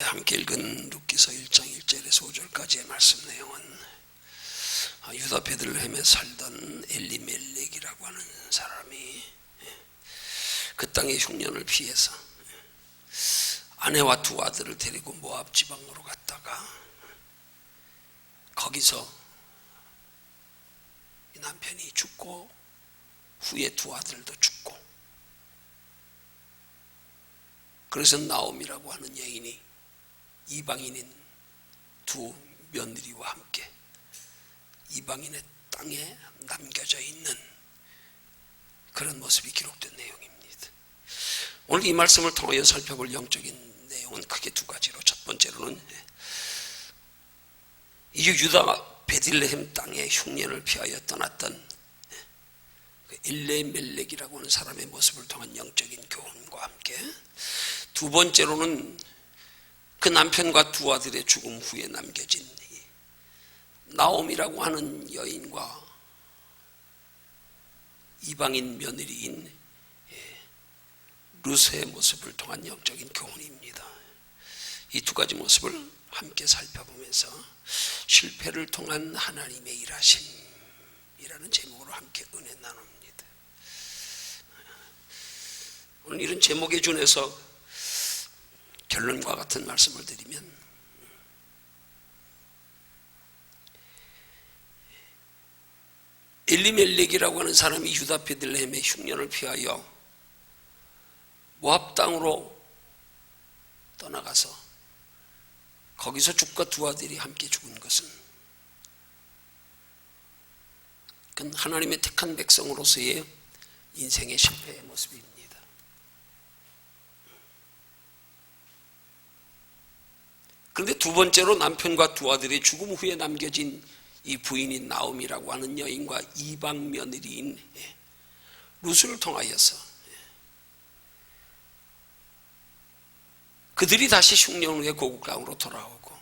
함께 읽은 룻기서 1장 1절에서 5절까지의 말씀 내용은 유다 베들레헴에 살던 엘리멜렉이라고 하는 사람이 그 땅의 흉년을 피해서 아내와 두 아들을 데리고 모압 지방으로 갔다가 거기서 남편이 죽고 후에 두 아들도 죽고, 그래서 나옴이라고 하는 여인이 이방인인 두 며느리와 함께 이방인의 땅에 남겨져 있는 그런 모습이 기록된 내용입니다. 오늘 이 말씀을 통하여 살펴볼 영적인 내용은 크게 두 가지로, 첫 번째로는 이 유다 베들레헴 땅에 흉년을 피하여 떠났던 엘리멜렉이라고 하는 사람의 모습을 통한 영적인 교훈과 함께, 두 번째로는 그 남편과 두 아들의 죽음 후에 남겨진 나옴이라고 하는 여인과 이방인 며느리인 룻의 모습을 통한 영적인 교훈입니다. 이 두 가지 모습을 함께 살펴보면서 실패를 통한 하나님의 일하심이라는 제목으로 함께 은혜 나눕니다. 오늘 이런 제목에 준해서 결론과 같은 말씀을 드리면, 엘리멜렉이라고 하는 사람이 유다 베들레헴의 흉년을 피하여 모압 땅으로 떠나가서 거기서 죽과 두 아들이 함께 죽은 것은 그건 하나님의 택한 백성으로서의 인생의 실패의 모습입니다. 그런데 두 번째로 남편과 두 아들의 죽음 후에 남겨진 이 부인인 나옴이라고 하는 여인과 이방 며느리인 룻을 통하여서 그들이 다시 흉년 후에 고국 땅으로 돌아오고,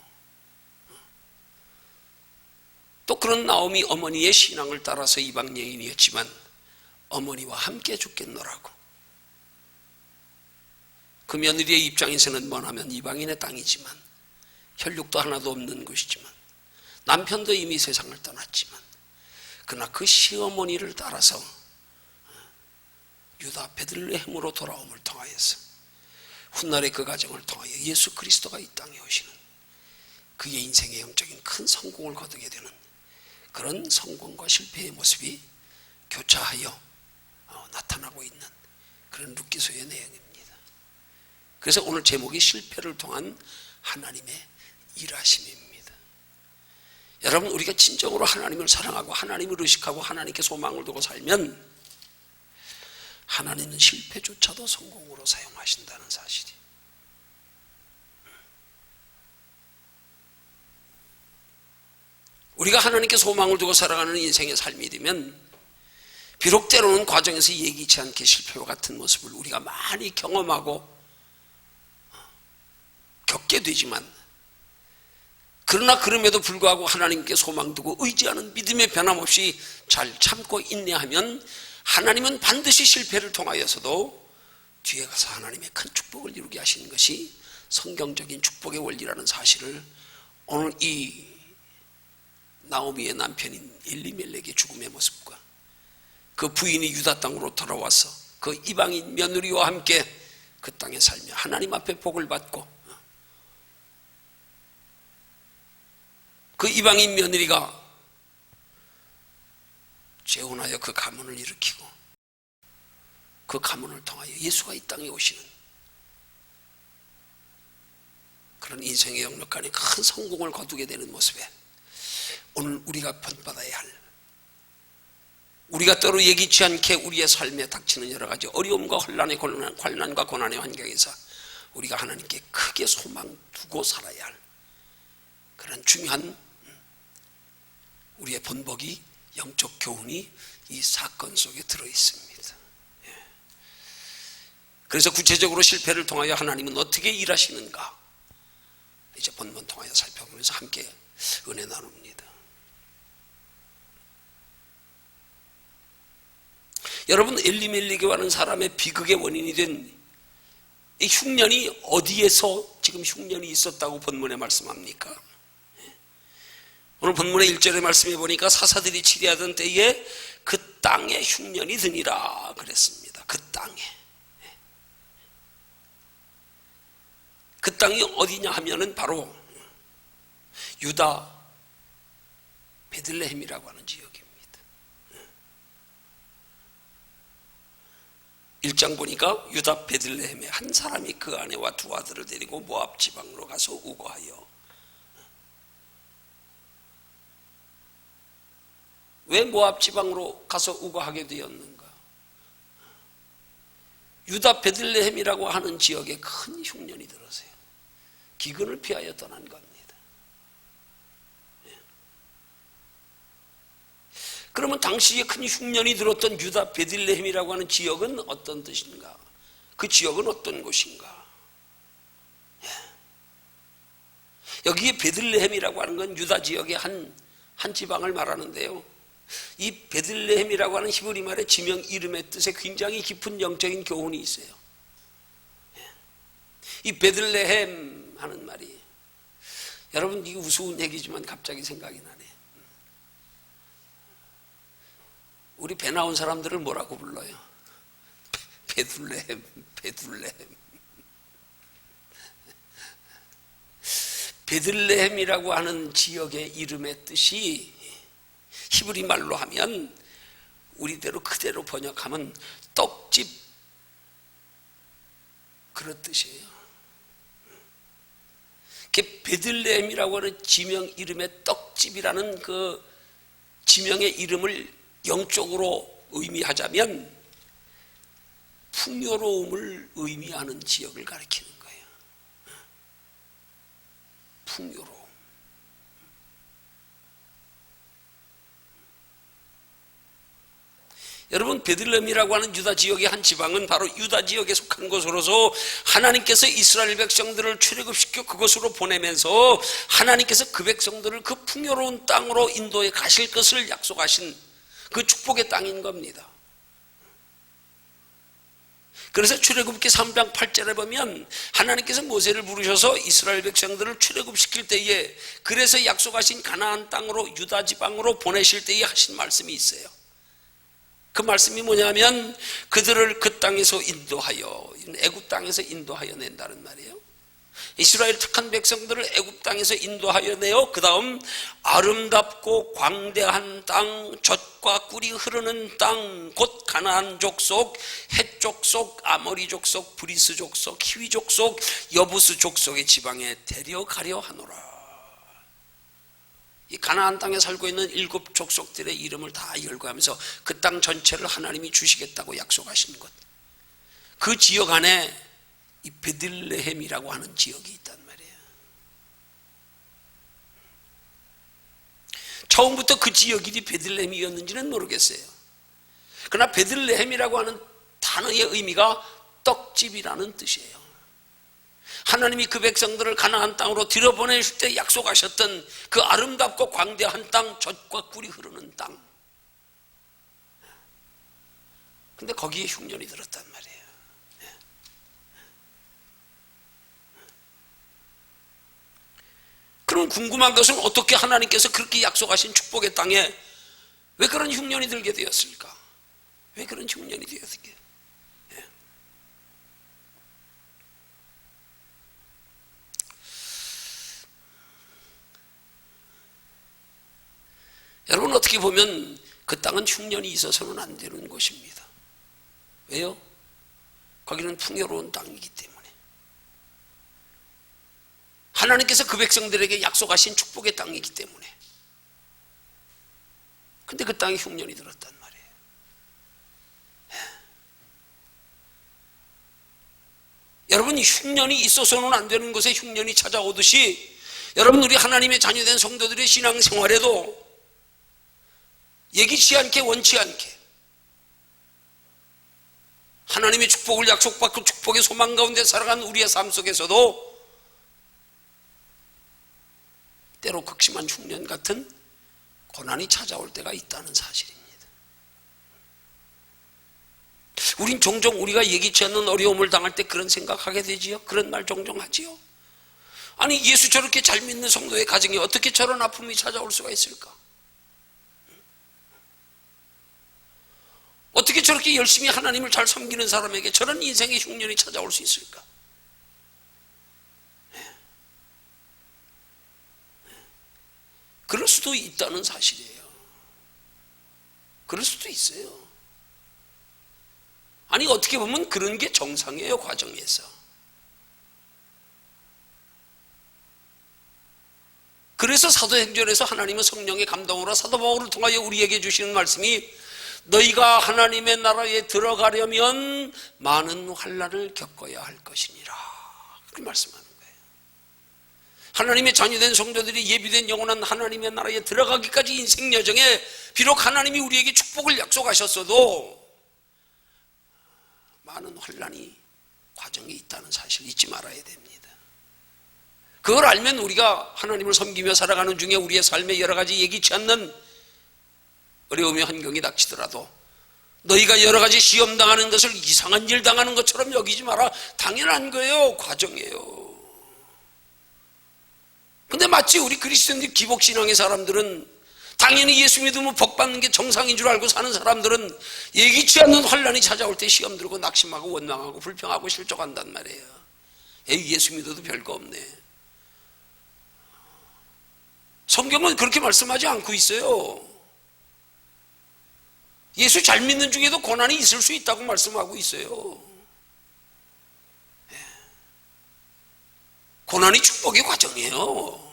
또 그런 나옴이 어머니의 신앙을 따라서 이방 여인이었지만 어머니와 함께 죽겠노라고, 그 며느리의 입장에서는 뭐냐면 이방인의 땅이지만 혈육도 하나도 없는 곳이지만 남편도 이미 세상을 떠났지만, 그러나 그 시어머니를 따라서 유다 베들레헴으로 돌아옴을 통하여서 훗날의 그 과정을 통하여 예수 그리스도가 이 땅에 오시는 그의 인생의 영적인 큰 성공을 거두게 되는 그런 성공과 실패의 모습이 교차하여 나타나고 있는 그런 룻기서의 내용입니다. 그래서 오늘 제목이 실패를 통한 하나님의 일하심입니다. 여러분, 우리가 진정으로 하나님을 사랑하고 하나님을 의식하고 하나님께 소망을 두고 살면 하나님은 실패조차도 성공으로 사용하신다는 사실이, 우리가 하나님께 소망을 두고 살아가는 인생의 삶이 되면 비록 때로는 과정에서 예기치 않게 실패와 같은 모습을 우리가 많이 경험하고 겪게 되지만, 그러나 그럼에도 불구하고 하나님께 소망 두고 의지하는 믿음의 변함없이 잘 참고 인내하면 하나님은 반드시 실패를 통하여서도 뒤에 가서 하나님의 큰 축복을 이루게 하시는 것이 성경적인 축복의 원리라는 사실을 오늘 이 나오미의 남편인 엘리멜렉의 죽음의 모습과 그 부인이 유다 땅으로 돌아와서 그 이방인 며느리와 함께 그 땅에 살며 하나님 앞에 복을 받고, 그 이방인 며느리가 재혼하여 그 가문을 일으키고 그 가문을 통하여 예수가 이 땅에 오시는 그런 인생의 영역 간에 큰 성공을 거두게 되는 모습에 오늘 우리가 본받아야 할, 우리가 때로 예기치 않게 우리의 삶에 닥치는 여러 가지 어려움과 환난과 고난의 환경에서 우리가 하나님께 크게 소망 두고 살아야 할 그런 중요한 우리의 본보기, 영적 교훈이 이 사건 속에 들어있습니다. 그래서 구체적으로 실패를 통하여 하나님은 어떻게 일하시는가, 이제 본문 통하여 살펴보면서 함께 은혜 나눕니다. 여러분, 엘리멜렉이라는 사람의 비극의 원인이 된 이 흉년이 어디에서 지금 흉년이 있었다고 본문에 말씀합니까? 오늘 본문의 1절에 말씀해 보니까 사사들이 치리하던 때에 그 땅에 흉년이 드니라 그랬습니다. 그 땅에. 그 땅이 어디냐 하면은 바로 유다 베들레헴이라고 하는 지역입니다. 1장 보니까 유다 베들레헴에 한 사람이 그 아내와 두 아들을 데리고 모압 지방으로 가서 우거하여. 왜 모압 지방으로 가서 우거하게 되었는가? 유다 베들레헴이라고 하는 지역에 큰 흉년이 들었어요. 기근을 피하여 떠난 겁니다. 그러면 당시에 큰 흉년이 들었던 유다 베들레헴이라고 하는 지역은 어떤 뜻인가? 그 지역은 어떤 곳인가? 여기에 베들레헴이라고 하는 건 유다 지역의 한 지방을 말하는데요. 이 베들레헴이라고 하는 히브리 말의 지명 이름의 뜻에 굉장히 깊은 영적인 교훈이 있어요. 이 베들레헴 하는 말이, 여러분 이게 우스운 얘기지만 갑자기 생각이 나네. 우리 배 나온 사람들을 뭐라고 불러요? 베들레헴, 베들레헴. 베들레헴이라고 하는 지역의 이름의 뜻이 히브리 말로 하면 우리대로 그대로 번역하면 떡집, 그런 뜻이에요. 베들레헴이라고 하는 지명 이름의 떡집이라는 그 지명의 이름을 영적으로 의미하자면 풍요로움을 의미하는 지역을 가리키는 거예요. 풍요로움. 여러분, 베들레헴이라고 하는 유다 지역의 한 지방은 바로 유다 지역에 속한 것으로서 하나님께서 이스라엘 백성들을 출애굽시켜 그곳으로 보내면서 하나님께서 그 백성들을 그 풍요로운 땅으로 인도해 가실 것을 약속하신 그 축복의 땅인 겁니다. 그래서 출애굽기 3장 8절에 보면 하나님께서 모세를 부르셔서 이스라엘 백성들을 출애굽시킬 때에, 그래서 약속하신 가나안 땅으로 유다 지방으로 보내실 때에 하신 말씀이 있어요. 그 말씀이 뭐냐면 그들을 그 땅에서 인도하여, 애굽 땅에서 인도하여 낸다는 말이에요. 이스라엘 택한 백성들을 애굽 땅에서 인도하여 내어 그 다음 아름답고 광대한 땅, 젖과 꿀이 흐르는 땅, 곧 가나안 족속, 헷 족속, 아모리 족속, 브리스 족속, 히위 족속, 여부스 족속의 지방에 데려가려 하노라. 이 가나안 땅에 살고 있는 7 족속들의 이름을 다 열거하면서 그 땅 전체를 하나님이 주시겠다고 약속하신 것, 그 지역 안에 이 베들레헴이라고 하는 지역이 있단 말이에요. 처음부터 그 지역이 베들레헴이었는지는 모르겠어요. 그러나 베들레헴이라고 하는 단어의 의미가 떡집이라는 뜻이에요. 하나님이 그 백성들을 가나안 땅으로 들여보내실 때 약속하셨던 그 아름답고 광대한 땅, 젖과 꿀이 흐르는 땅. 근데 거기에 흉년이 들었단 말이에요. 그럼 궁금한 것은 어떻게 하나님께서 그렇게 약속하신 축복의 땅에 왜 그런 흉년이 들게 되었을까? 왜 그런 흉년이 되었을까? 여러분, 어떻게 보면 그 땅은 흉년이 있어서는 안 되는 곳입니다. 왜요? 거기는 풍요로운 땅이기 때문에. 하나님께서 그 백성들에게 약속하신 축복의 땅이기 때문에. 근데 그 땅에 흉년이 들었단 말이에요. 여러분, 흉년이 있어서는 안 되는 곳에 흉년이 찾아오듯이 여러분, 우리 하나님의 자녀된 성도들의 신앙생활에도 예기치 않게, 원치 않게 하나님의 축복을 약속받고 축복의 소망 가운데 살아간 우리의 삶 속에서도 때로 극심한 흉년 같은 고난이 찾아올 때가 있다는 사실입니다. 우린 종종 우리가 예기치 않는 어려움을 당할 때 그런 생각하게 되지요. 그런 말 종종 하지요. 아니 예수 저렇게 잘 믿는 성도의 가정에 어떻게 저런 아픔이 찾아올 수가 있을까? 어떻게 저렇게 열심히 하나님을 잘 섬기는 사람에게 저런 인생의 흉년이 찾아올 수 있을까? 그럴 수도 있다는 사실이에요. 그럴 수도 있어요. 아니 어떻게 보면 그런 게 정상이에요. 과정에서. 그래서 사도행전에서 하나님은 성령의 감동으로 사도 바울을 통하여 우리에게 주시는 말씀이 너희가 하나님의 나라에 들어가려면 많은 환난을 겪어야 할 것이니라, 그렇게 말씀하는 거예요. 하나님의 자녀된 성도들이 예비된 영원한 하나님의 나라에 들어가기까지 인생 여정에 비록 하나님이 우리에게 축복을 약속하셨어도 많은 환난이 과정에 있다는 사실을 잊지 말아야 됩니다. 그걸 알면 우리가 하나님을 섬기며 살아가는 중에 우리의 삶에 여러 가지 예기치 않는 어려움의 환경이 닥치더라도 너희가 여러 가지 시험 당하는 것을 이상한 일 당하는 것처럼 여기지 마라. 당연한 거예요. 과정이에요. 근데 마치 우리 그리스도인들 기복신앙의 사람들은 당연히 예수 믿으면 복 받는 게 정상인 줄 알고 사는 사람들은 예기치 않는 환난이 찾아올 때 시험 들고 낙심하고 원망하고 불평하고 실족한단 말이에요. 에이, 예수 믿어도 별거 없네. 성경은 그렇게 말씀하지 않고 있어요. 예수 잘 믿는 중에도 고난이 있을 수 있다고 말씀하고 있어요. 고난이 축복의 과정이에요.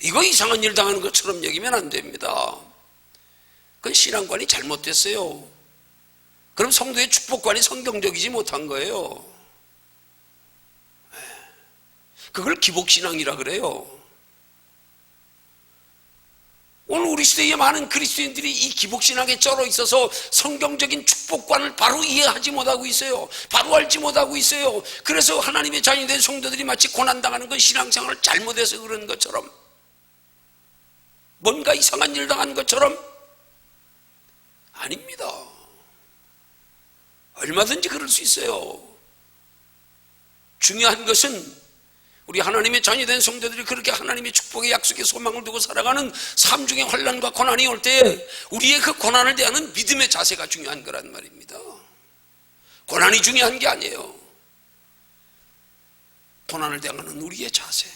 이거 이상한 일 당하는 것처럼 여기면 안 됩니다. 그건 신앙관이 잘못됐어요. 그럼 성도의 축복관이 성경적이지 못한 거예요. 그걸 기복신앙이라 그래요. 오늘 우리 시대에 많은 그리스도인들이 이 기복신앙에 쩔어 있어서 성경적인 축복관을 바로 이해하지 못하고 있어요. 바로 알지 못하고 있어요. 그래서 하나님의 자녀된 성도들이 마치 고난당하는 건 신앙생활을 잘못해서 그런 것처럼, 뭔가 이상한 일 당한 것처럼. 아닙니다. 얼마든지 그럴 수 있어요. 중요한 것은 우리 하나님의 자녀된 성도들이 그렇게 하나님의 축복의 약속에 소망을 두고 살아가는 삶 중에 환난과 고난이 올 때 우리의 그 고난을 대하는 믿음의 자세가 중요한 거란 말입니다. 고난이 중요한 게 아니에요. 고난을 대하는 우리의 자세.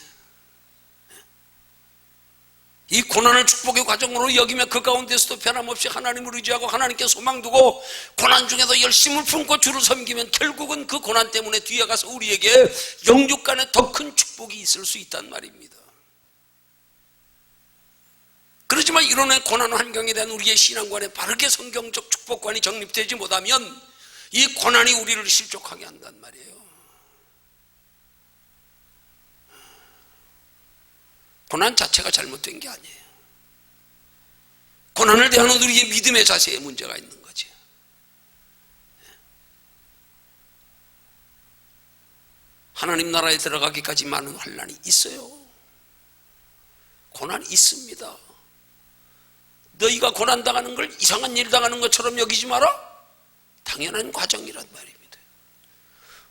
이 고난을 축복의 과정으로 여기며 그 가운데서도 변함없이 하나님을 의지하고 하나님께 소망 두고 고난 중에도 열심을 품고 주를 섬기면 결국은 그 고난 때문에 뒤에 가서 우리에게 영육 간에 더 큰 축복이 있을 수 있단 말입니다. 그렇지만 이런 고난 환경에 대한 우리의 신앙관에 바르게 성경적 축복관이 정립되지 못하면 이 고난이 우리를 실족하게 한단 말이에요. 고난 자체가 잘못된 게 아니에요. 고난을 대하는 우리의 믿음의 자세에 문제가 있는 거죠. 하나님 나라에 들어가기까지 많은 환난이 있어요. 고난이 있습니다. 너희가 고난당하는 걸 이상한 일 당하는 것처럼 여기지 마라. 당연한 과정이란 말입니다.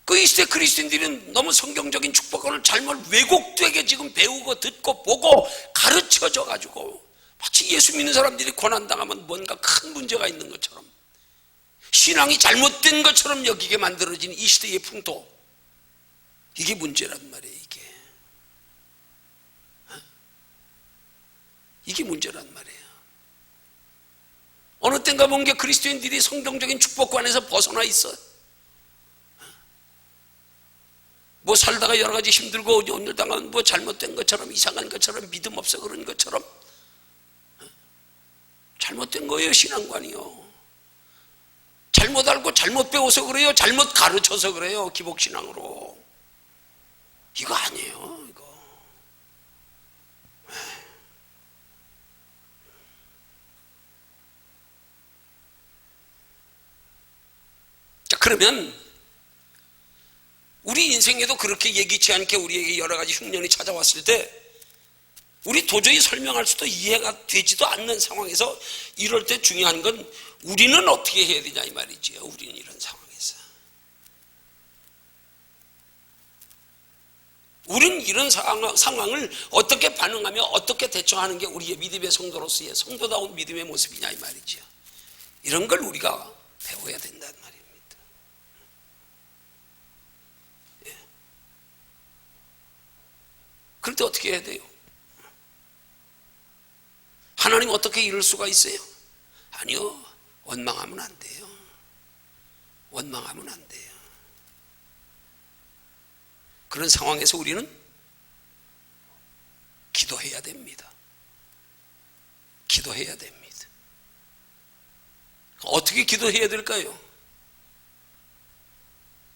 그 이 시대 그리스도인들은 너무 성경적인 축복을 잘못 왜곡되게 지금 배우고 듣고 보고 가르쳐져 가지고 마치 예수 믿는 사람들이 고난당하면 뭔가 큰 문제가 있는 것처럼, 신앙이 잘못된 것처럼 여기게 만들어진 이 시대의 풍토, 이게 문제란 말이에요. 이게 문제란 말이에요. 어느 땐가 뭔가 그리스도인들이 성경적인 축복관에서 벗어나 있어. 뭐 살다가 여러 가지 힘들고 오늘 당한 뭐 잘못된 것처럼, 이상한 것처럼, 믿음 없어 그런 것처럼 잘못된 거예요. 신앙관이요. 잘못 알고 잘못 배워서 그래요. 잘못 가르쳐서 그래요. 기복신앙으로. 이거 아니에요. 이거. 자, 그러면 우리 인생에도 그렇게 예기치 않게 우리에게 여러 가지 흉년이 찾아왔을 때 우리 도저히 설명할 수도 이해가 되지도 않는 상황에서 이럴 때 중요한 건 우리는 어떻게 해야 되냐 이 말이지요. 우리는 이런 상황에서 우리는 이런 상황을 어떻게 반응하며 어떻게 대처하는 게 우리의 믿음의 성도로서의 성도다운 믿음의 모습이냐 이 말이죠. 이런 걸 우리가 배워야 된다는 말입니다. 예. 그럴 때 어떻게 해야 돼요? 하나님 어떻게 이럴 수가 있어요? 아니요, 원망하면 안 돼요. 원망하면 안 돼요. 그런 상황에서 우리는 기도해야 됩니다. 기도해야 됩니다. 어떻게 기도해야 될까요?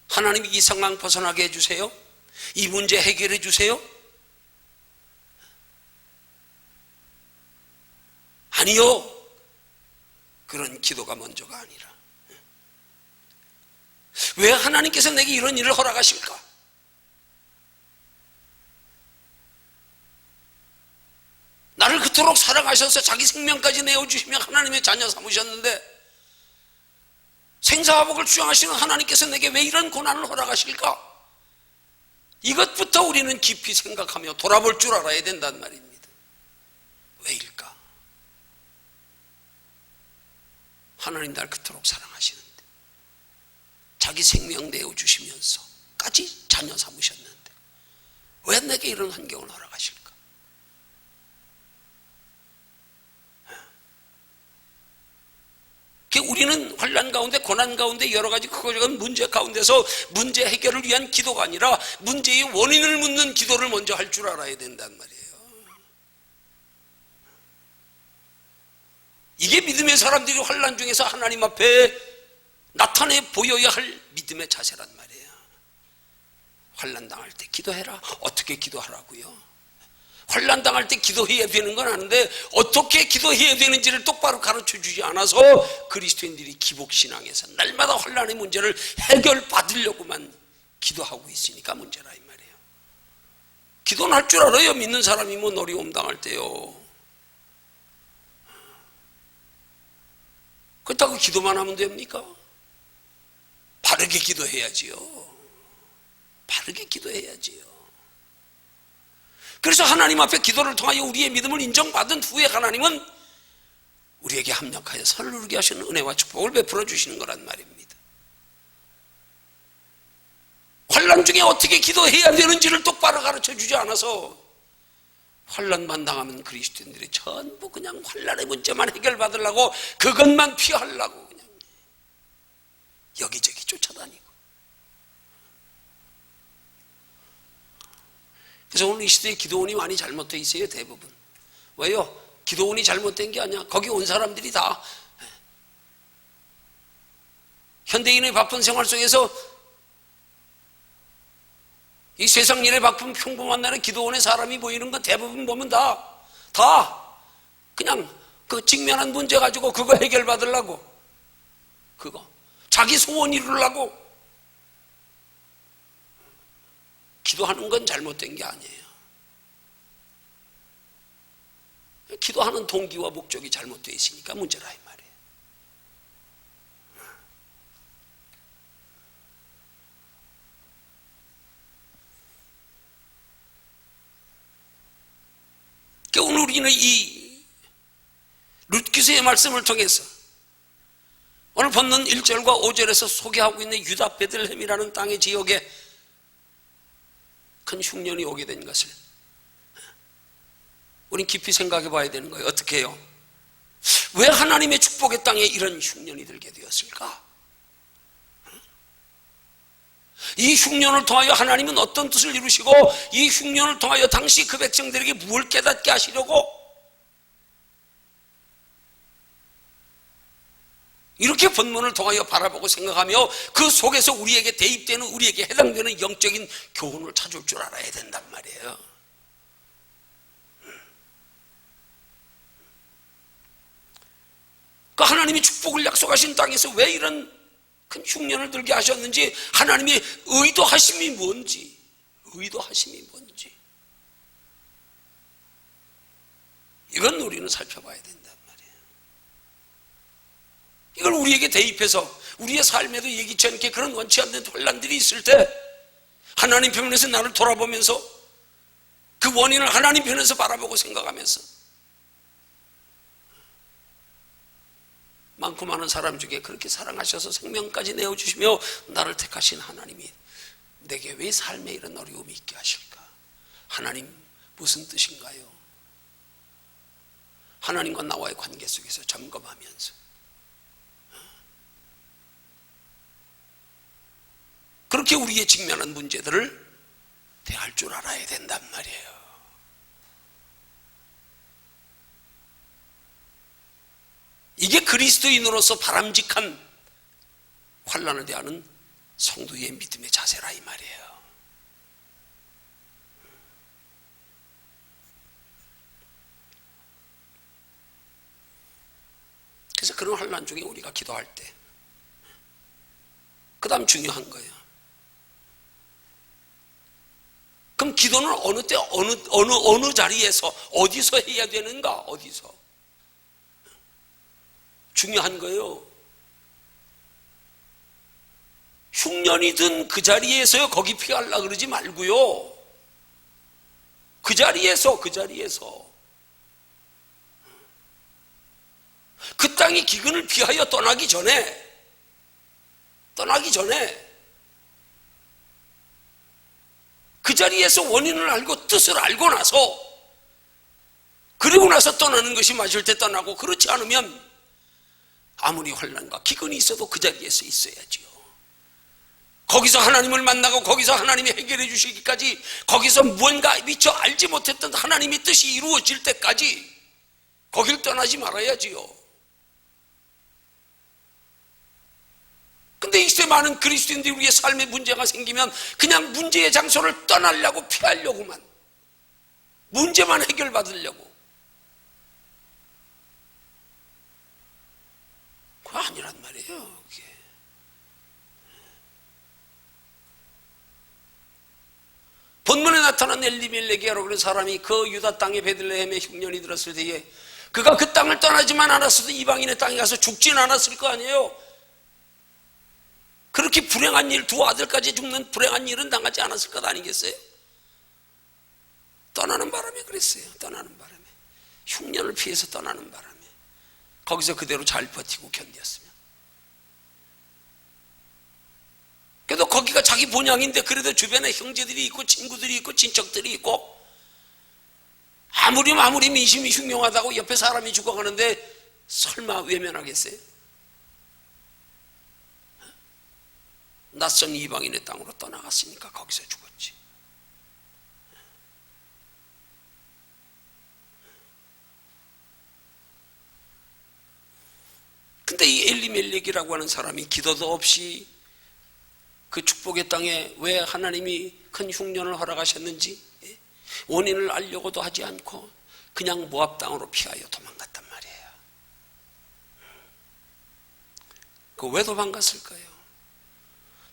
하나님이 이 상황 벗어나게 해주세요. 이 문제 해결해 주세요. 아니요. 그런 기도가 먼저가 아니라 왜 하나님께서 내게 이런 일을 허락하실까? 나를 그토록 사랑하셔서 자기 생명까지 내어주시며 하나님의 자녀 삼으셨는데 생사화복을 주장하시는 하나님께서 내게 왜 이런 고난을 허락하실까? 이것부터 우리는 깊이 생각하며 돌아볼 줄 알아야 된단 말입니다. 왜일까? 하나님 날 그토록 사랑하시는데 자기 생명 내어주시면서까지 자녀 삼으셨는데 왜 내게 이런 환경을 허락하실까? 우리는 환난 가운데 고난 가운데 여러 가지 크고 작은 문제 가운데서 문제 해결을 위한 기도가 아니라 문제의 원인을 묻는 기도를 먼저 할 줄 알아야 된단 말이에요. 이게 믿음의 사람들이 환난 중에서 하나님 앞에 나타내 보여야 할 믿음의 자세란 말이에요. 환난 당할 때 기도해라. 어떻게 기도하라고요? 환난 당할 때 기도해야 되는 건 아는데 어떻게 기도해야 되는지를 똑바로 가르쳐 주지 않아서 그리스도인들이 기복신앙에서 날마다 환난의 문제를 해결받으려고만 기도하고 있으니까 문제라 이 말이에요. 기도는 할 줄 알아요. 믿는 사람이 뭐 어려움 당할 때요. 그렇다고 기도만 하면 됩니까? 바르게 기도해야지요. 바르게 기도해야지요. 그래서 하나님 앞에 기도를 통하여 우리의 믿음을 인정받은 후에 하나님은 우리에게 합력하여 선을 이루게 하시는 은혜와 축복을 베풀어 주시는 거란 말입니다. 환난 중에 어떻게 기도해야 되는지를 똑바로 가르쳐 주지 않아서 환난만 당하면 그리스도인들이 전부 그냥 환난의 문제만 해결받으려고 그것만 피하려고 그냥 여기저기 쫓아다니고. 그래서 오늘 이 시대에 기도원이 많이 잘못되어 있어요. 대부분. 왜요? 기도원이 잘못된 게 아니야. 거기 온 사람들이 다 현대인의 바쁜 생활 속에서 이 세상 일에 바쁜 평범한 날에 기도원에 사람이 모이는 건 대부분 보면 다 그냥 그 직면한 문제 가지고 그거 해결받으려고 그거 자기 소원 이루려고 기도하는 건 잘못된 게 아니에요. 기도하는 동기와 목적이 잘못되어 있으니까 문제라 이 말이에요. 오늘 우리는 이 룻기서의 말씀을 통해서 오늘 본문 1절과 5절에서 소개하고 있는 유다 베들레헴이라는 땅의 지역에 큰 흉년이 오게 된 것을 우린 깊이 생각해 봐야 되는 거예요. 어떻게 해요? 왜 하나님의 축복의 땅에 이런 흉년이 들게 되었을까? 이 흉년을 통하여 하나님은 어떤 뜻을 이루시고 이 흉년을 통하여 당시 그 백성들에게 무엇을 깨닫게 하시려고 이렇게 본문을 통하여 바라보고 생각하며 그 속에서 우리에게 대입되는 우리에게 해당되는 영적인 교훈을 찾을 줄 알아야 된단 말이에요. 그 하나님이 축복을 약속하신 땅에서 왜 이런 큰 흉년을 들게 하셨는지 하나님의 의도하심이 뭔지 이건 우리는 살펴봐야 된단 말이에요. 이걸 우리에게 대입해서 우리의 삶에도 예기치 않게 그런 원치 않는 혼란들이 있을 때 하나님 편에서 나를 돌아보면서 원인을 하나님 편에서 바라보고 생각하면서 많고 많은 사람 중에 그렇게 사랑하셔서 생명까지 내어주시며 나를 택하신 하나님이 내게 왜 삶에 이런 어려움이 있게 하실까? 하나님 무슨 뜻인가요? 하나님과 나와의 관계 속에서 점검하면서 그렇게 우리의 직면한 문제들을 대할 줄 알아야 된단 말이에요. 이게 그리스도인으로서 바람직한 환난을 대하는 성도의 믿음의 자세라 이 말이에요. 그래서 그런 환난 중에 우리가 기도할 때 그 다음 중요한 거예요. 그럼 기도는 어느 때 어느 자리에서 어디서 해야 되는가? 어디서? 중요한 거예요. 흉년이든 그 자리에서요. 거기 피하려고 그러지 말고요. 그 자리에서 그 땅의 기근을 피하여 떠나기 전에 그 자리에서 원인을 알고 뜻을 알고 나서 그리고 나서 떠나는 것이 맞을 때 떠나고, 그렇지 않으면 아무리 환난과 기근이 있어도 그 자리에서 있어야지요. 거기서 하나님을 만나고 거기서 하나님이 해결해 주시기까지, 거기서 무언가 미처 알지 못했던 하나님의 뜻이 이루어질 때까지 거길 떠나지 말아야지요. 근데 이 시대 많은 그리스도인들이 우리의 삶에 문제가 생기면 그냥 문제의 장소를 떠나려고 피하려고만, 문제만 해결받으려고. 그거 아니란 말이에요. 그게. 본문에 나타난 엘리멜렉이라고 그런 사람이 그 유다 땅의 베들레헴에 흉년이 들었을 때에 그가 그 땅을 떠나지만 않았어도 이방인의 땅에 가서 죽진 않았을 거 아니에요. 그렇게 불행한 일, 두 아들까지 죽는 불행한 일은 당하지 않았을 것 아니겠어요? 떠나는 바람에 그랬어요. 떠나는 바람에. 흉년을 피해서 떠나는 바람에. 거기서 그대로 잘 버티고 견뎠으면. 그래도 거기가 자기 본향인데 그래도 주변에 형제들이 있고 친구들이 있고 친척들이 있고, 아무리 민심이 흉흉하다고 옆에 사람이 죽어가는데 설마 외면하겠어요? 낯선 이방인의 땅으로 떠나갔으니까 거기서 죽었지. 근데 이 엘리멜렉이라고 하는 사람이 기도도 없이 그 축복의 땅에 왜 하나님이 큰 흉년을 허락하셨는지 원인을 알려고도 하지 않고 그냥 모압 땅으로 피하여 도망갔단 말이에요. 그 왜 도망갔을까요?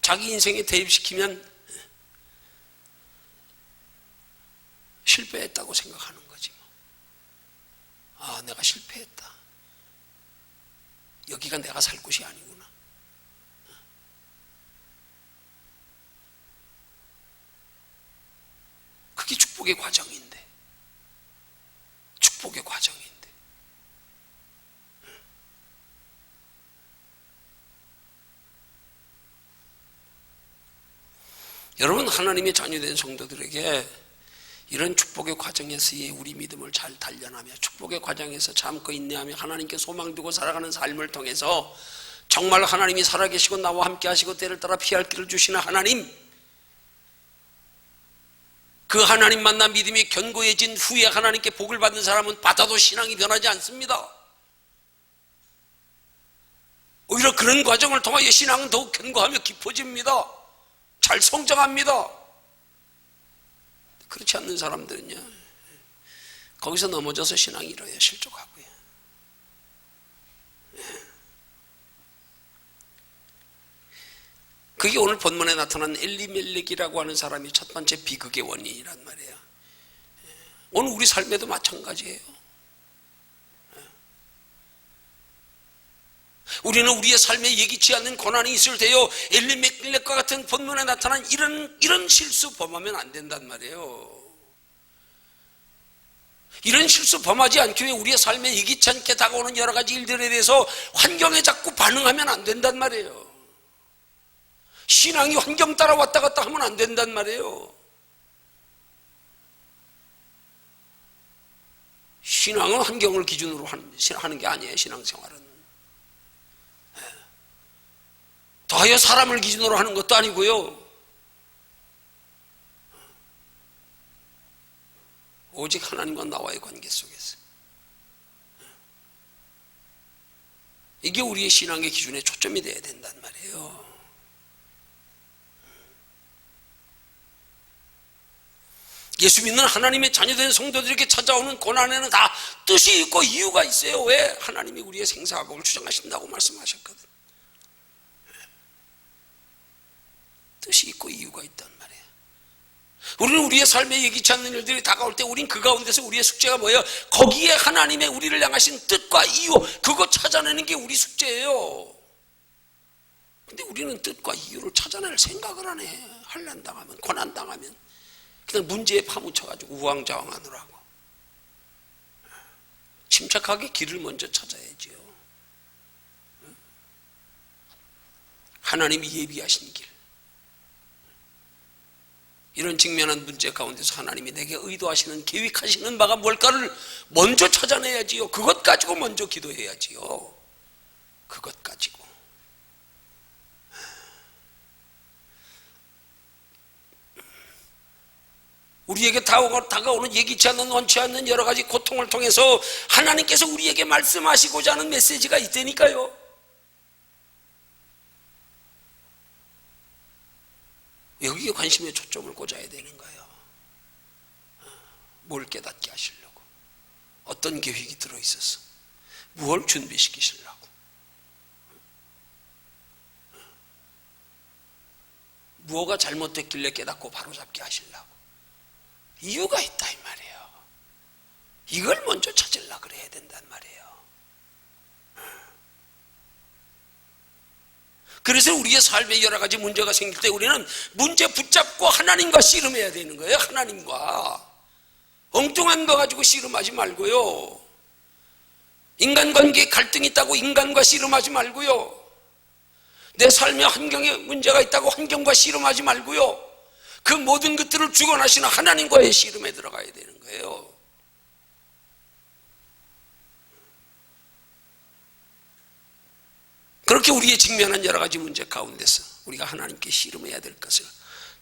자기 인생에 대입시키면 실패했다고 생각하는 거지 뭐. 아, 내가 실패했다. 여기가 내가 살 곳이 아니구나. 그게 축복의 과정인데. 축복의 과정인데. 여러분, 하나님의 자녀된 성도들에게 이런 축복의 과정에서의 우리 믿음을 잘 단련하며 축복의 과정에서 참고 인내하며 하나님께 소망 두고 살아가는 삶을 통해서 정말 하나님이 살아계시고 나와 함께 하시고 때를 따라 피할 길을 주시는 하나님, 그 하나님 만나 믿음이 견고해진 후에 하나님께 복을 받는 사람은 받아도 신앙이 변하지 않습니다. 오히려 그런 과정을 통하여 신앙은 더욱 견고하며 깊어집니다. 잘 성장합니다. 그렇지 않는 사람들은요, 거기서 넘어져서 신앙이 잃어요. 실족하고요. 그게 오늘 본문에 나타난 엘리멜렉이라고 하는 사람이 첫 번째 비극의 원인이란 말이에요. 오늘 우리 삶에도 마찬가지예요. 우리는 우리의 삶에 예기치 않는 고난이 있을 때요, 엘리멜렉과 같은 본문에 나타난 이런 실수 범하면 안 된단 말이에요. 이런 실수 범하지 않기 위해 우리의 삶에 예기치 않게 다가오는 여러 가지 일들에 대해서 환경에 자꾸 반응하면 안 된단 말이에요. 신앙이 환경 따라 왔다 갔다 하면 안 된단 말이에요. 신앙은 환경을 기준으로 하는 게 아니에요. 신앙생활은 더하여 사람을 기준으로 하는 것도 아니고요, 오직 하나님과 나와의 관계 속에서, 이게 우리의 신앙의 기준의 초점이 되어야 된단 말이에요. 예수 믿는 하나님의 자녀된 성도들에게 찾아오는 고난에는 다 뜻이 있고 이유가 있어요. 왜? 하나님이 우리의 생사복을 주장하신다고 말씀하셨거든. 뜻이 있고 이유가 있단 말이에요. 우리는 우리의 삶에 예기치 않는 일들이 다가올 때 우린 그 가운데서 우리의 숙제가 뭐예요? 거기에 하나님의 우리를 향하신 뜻과 이유, 그거 찾아내는 게 우리 숙제예요. 근데 우리는 뜻과 이유를 찾아낼 생각을 안 해. 환난당하면, 고난당하면 그냥 문제에 파묻혀가지고 우왕좌왕하느라고. 침착하게 길을 먼저 찾아야지요. 하나님이 예비하신 길, 이런 직면한 문제 가운데서 하나님이 내게 의도하시는, 계획하시는 바가 뭘까를 먼저 찾아내야지요. 그것 가지고 먼저 기도해야지요. 그것 가지고. 우리에게 다가오는 예기치 않는, 원치 않는 여러 가지 고통을 통해서 하나님께서 우리에게 말씀하시고자 하는 메시지가 있다니까요. 여기에 관심의 초점을 꽂아야 되는 거예요. 뭘 깨닫게 하시려고, 어떤 계획이 들어있어서, 무엇을 준비시키시려고, 무엇가 잘못됐길래 깨닫고 바로잡게 하시려고, 이유가 있다 이 말이에요. 이걸 먼저 찾으려고 그래야 된단 말이에요. 그래서 우리의 삶에 여러 가지 문제가 생길 때 우리는 문제 붙잡고 하나님과 씨름해야 되는 거예요. 하나님과. 엉뚱한 거 가지고 씨름하지 말고요. 인간관계에 갈등이 있다고 인간과 씨름하지 말고요. 내 삶에 환경에 문제가 있다고 환경과 씨름하지 말고요. 그 모든 것들을 주관하시는 하나님과의 씨름에 들어가야 되는 거예요. 그렇게 우리의 직면한 여러 가지 문제 가운데서 우리가 하나님께 씨름해야 될 것을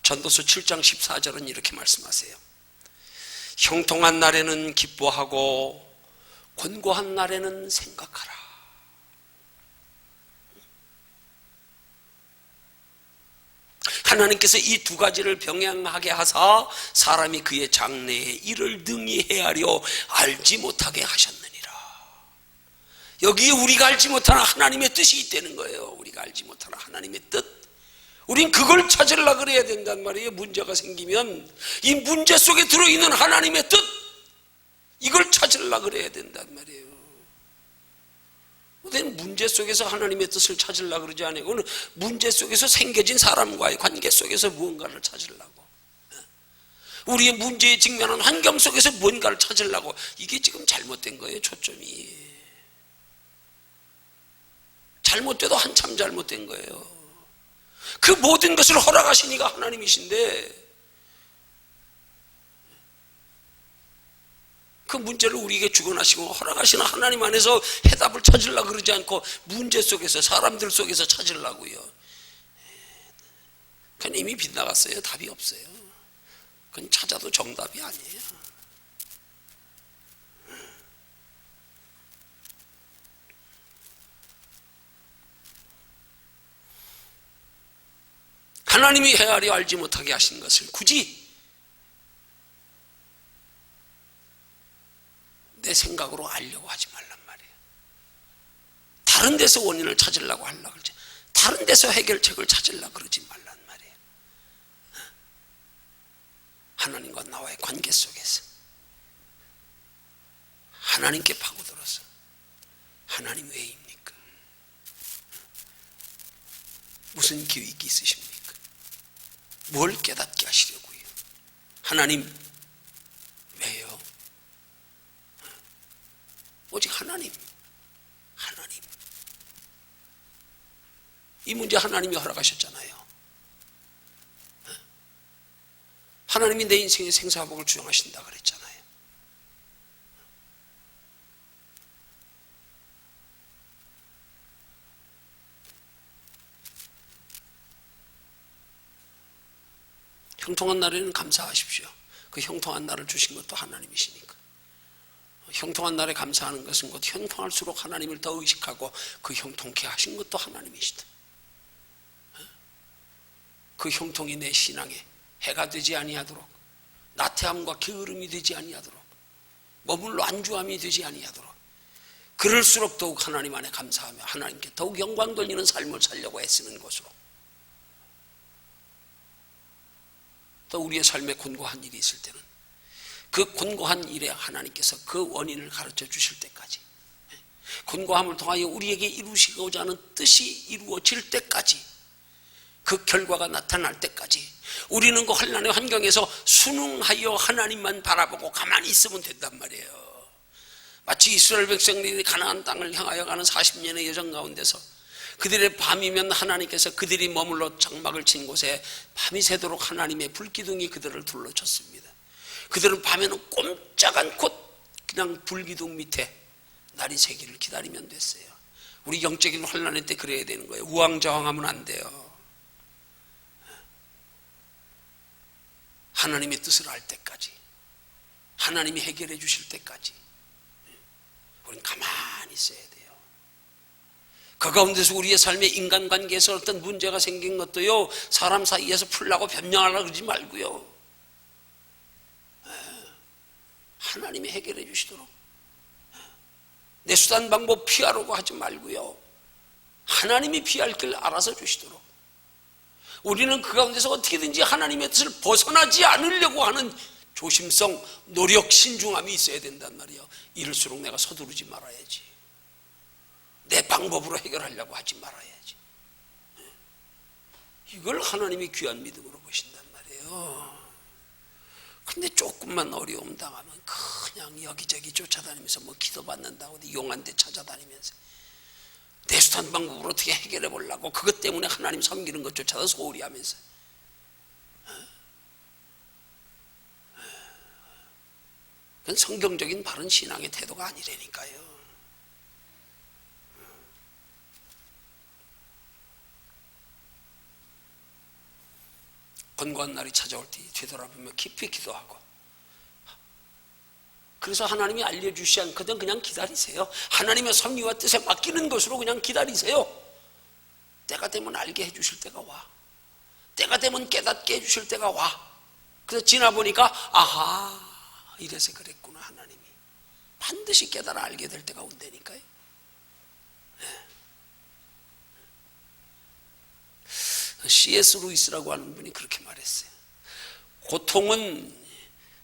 전도서 7장 14절은 이렇게 말씀하세요. 형통한 날에는 기뻐하고 곤고한 날에는 생각하라. 하나님께서 이 두 가지를 병행하게 하사 사람이 그의 장래에 이를 능히 헤아려 알지 못하게 하셨느니라. 여기에 우리가 알지 못하는 하나님의 뜻이 있다는 거예요. 우리가 알지 못하는 하나님의 뜻, 우린 그걸 찾으려고 그래야 된단 말이에요. 문제가 생기면 이 문제 속에 들어있는 하나님의 뜻, 이걸 찾으려고 그래야 된단 말이에요. 우리는 문제 속에서 하나님의 뜻을 찾으려고 그러지 않아요. 문제 속에서 생겨진 사람과의 관계 속에서 무언가를 찾으려고, 우리의 문제에 직면한 환경 속에서 무언가를 찾으려고, 이게 지금 잘못된 거예요. 초점이 잘못돼도 한참 잘못된 거예요. 그 모든 것을 허락하신 이가 하나님이신데 그 문제를 우리에게 주관하시고 허락하시는 하나님 안에서 해답을 찾으려고 그러지 않고 문제 속에서, 사람들 속에서 찾으려고요. 그건 이미 빗나갔어요. 답이 없어요. 그건 찾아도 정답이 아니에요. 하나님이 헤아려 알지 못하게 하신 것을 굳이 내 생각으로 알려고 하지 말란 말이에요. 다른 데서 원인을 찾으려고 하려고 그러지, 다른 데서 해결책을 찾으려고 그러지 말란 말이에요. 하나님과 나와의 관계 속에서 하나님께 파고들어서, 하나님 왜입니까? 무슨 계획이 있으십니까? 뭘 깨닫게 하시려고요? 하나님 왜요? 오직 하나님. 이 문제 하나님이 허락하셨잖아요. 하나님이 내 인생의 생사복을 주장하신다 그랬잖아요. 형통한 날에는 감사하십시오. 그 형통한 날을 주신 것도 하나님이시니까. 형통한 날에 감사하는 것은 곧 형통할수록 하나님을 더 의식하고 그 형통케 하신 것도 하나님이시다. 그 형통이 내 신앙에 해가 되지 아니하도록, 나태함과 게으름이 되지 아니하도록, 머물러 안주함이 되지 아니하도록, 그럴수록 더욱 하나님 안에 감사하며 하나님께 더욱 영광 돌리는 삶을 살려고 애쓰는 것으로, 또 우리의 삶에 곤고한 일이 있을 때는 그 곤고한 일에 하나님께서 그 원인을 가르쳐 주실 때까지, 곤고함을 통하여 우리에게 이루시고자 하는 뜻이 이루어질 때까지, 그 결과가 나타날 때까지 우리는 그 환난의 환경에서 순응하여 하나님만 바라보고 가만히 있으면 된단 말이에요. 마치 이스라엘 백성들이 가나안 땅을 향하여 가는 40년의 여정 가운데서 그들의 밤이면 하나님께서 그들이 머물러 장막을 친 곳에 밤이 새도록 하나님의 불기둥이 그들을 둘러쳤습니다. 그들은 밤에는 꼼짝 않고 그냥 불기둥 밑에 날이 새기를 기다리면 됐어요. 우리 영적인 환난의 때 그래야 되는 거예요. 우왕좌왕하면 안 돼요. 하나님의 뜻을 알 때까지, 하나님이 해결해 주실 때까지 우리는 가만히 있어야 돼요. 그 가운데서 우리의 삶의 인간관계에서 어떤 문제가 생긴 것도요, 사람 사이에서 풀라고 변명하려고 그러지 말고요, 하나님이 해결해 주시도록, 내 수단 방법 피하려고 하지 말고요, 하나님이 피할 길 알아서 주시도록, 우리는 그 가운데서 어떻게든지 하나님의 뜻을 벗어나지 않으려고 하는 조심성, 노력, 신중함이 있어야 된단 말이에요. 이럴수록 내가 서두르지 말아야지, 내 방법으로 해결하려고 하지 말아야지. 이걸 하나님이 귀한 믿음으로 보신단 말이에요. 근데 조금만 어려움 당하면 그냥 여기저기 쫓아다니면서 뭐 기도받는다고 용한 데 찾아다니면서 내 수단 방법으로 어떻게 해결해 보려고, 그것 때문에 하나님 섬기는 것조차도 소홀히 하면서, 그건 성경적인 바른 신앙의 태도가 아니라니까요. 곤고한 날이 찾아올 때 되돌아보며 깊이 기도하고, 그래서 하나님이 알려주시지 않거든 그냥 기다리세요. 하나님의 섭리와 뜻에 맡기는 것으로 그냥 기다리세요. 때가 되면 알게 해주실 때가 와, 때가 되면 깨닫게 해주실 때가 와. 그래서 지나보니까 아하, 이래서 그랬구나. 하나님이 반드시 깨달아 알게 될 때가 온다니까요. C.S. 루이스라고 하는 분이 그렇게 말했어요. 고통은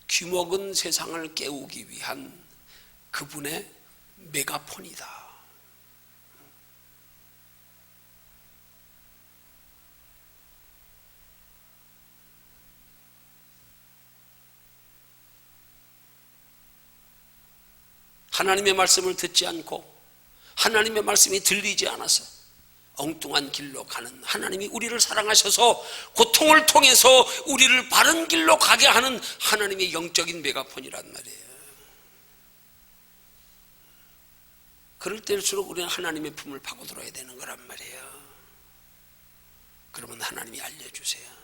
귀먹은 세상을 깨우기 위한 그분의 메가폰이다. 하나님의 말씀을 듣지 않고 하나님의 말씀이 들리지 않아서 엉뚱한 길로 가는, 하나님이 우리를 사랑하셔서 고통을 통해서 우리를 바른 길로 가게 하는 하나님의 영적인 메가폰이란 말이에요. 그럴 때일수록 우리는 하나님의 품을 파고들어야 되는 거란 말이에요. 그러면 하나님이 알려주세요.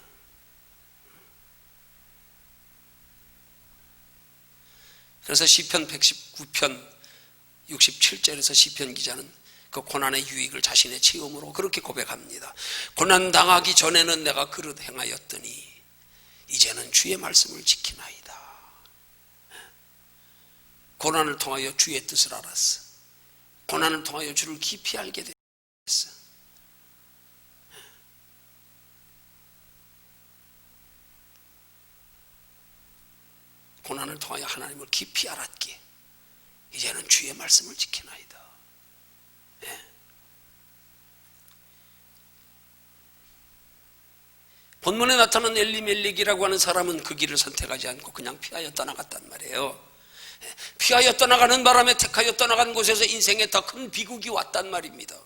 그래서 시편 119편 67절에서 시편 기자는 그 고난의 유익을 자신의 체험으로 그렇게 고백합니다. 고난 당하기 전에는 내가 그릇 행하였더니 이제는 주의 말씀을 지키나이다. 고난을 통하여 주의 뜻을 알았어. 고난을 통하여 주를 깊이 알게 됐어. 고난을 통하여 하나님을 깊이 알았기에 이제는 주의 말씀을 지키나이다. 본문에 나타난 엘리멜렉이라고 하는 사람은 그 길을 선택하지 않고 그냥 피하여 떠나갔단 말이에요. 피하여 떠나가는 바람에 택하여 떠나간 곳에서 인생에 더 큰 비극이 왔단 말입니다.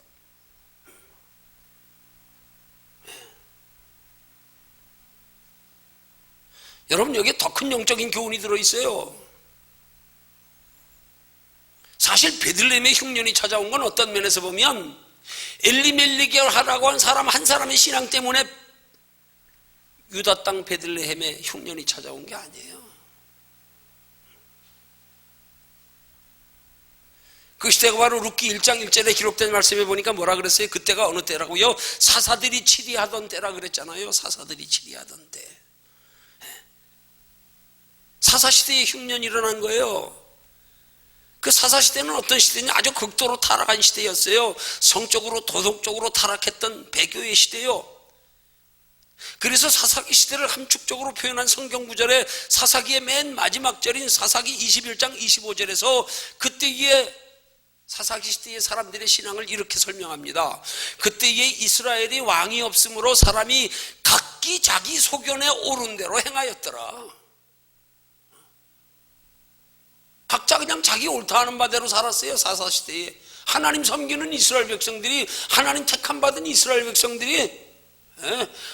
여러분, 여기에 더 큰 영적인 교훈이 들어있어요. 사실 베들레헴의 흉년이 찾아온 건 어떤 면에서 보면 엘리멜렉이라고 한 사람 한 사람의 신앙 때문에 유다 땅 베들레헴의 흉년이 찾아온 게 아니에요. 그 시대가 바로 룻기 1장 1절에 기록된 말씀에 보니까 뭐라 그랬어요? 그때가 어느 때라고요? 사사들이 치리하던 때라 그랬잖아요. 사사들이 치리하던 때. 사사시대에 흉년이 일어난 거예요. 그 사사시대는 어떤 시대냐? 아주 극도로 타락한 시대였어요. 성적으로 도덕적으로 타락했던 배교의 시대요. 그래서 사사기 시대를 함축적으로 표현한 성경 구절에 사사기의 맨 마지막 절인 사사기 21장 25절에서 그때의 사사기 시대의 사람들의 신앙을 이렇게 설명합니다. 그때의 이스라엘이 왕이 없으므로 사람이 각기 자기 소견에 옳은 대로 행하였더라. 각자 그냥 자기 옳다 하는 바대로 살았어요. 사사시대에 하나님 섬기는 이스라엘 백성들이, 하나님 택함 받은 이스라엘 백성들이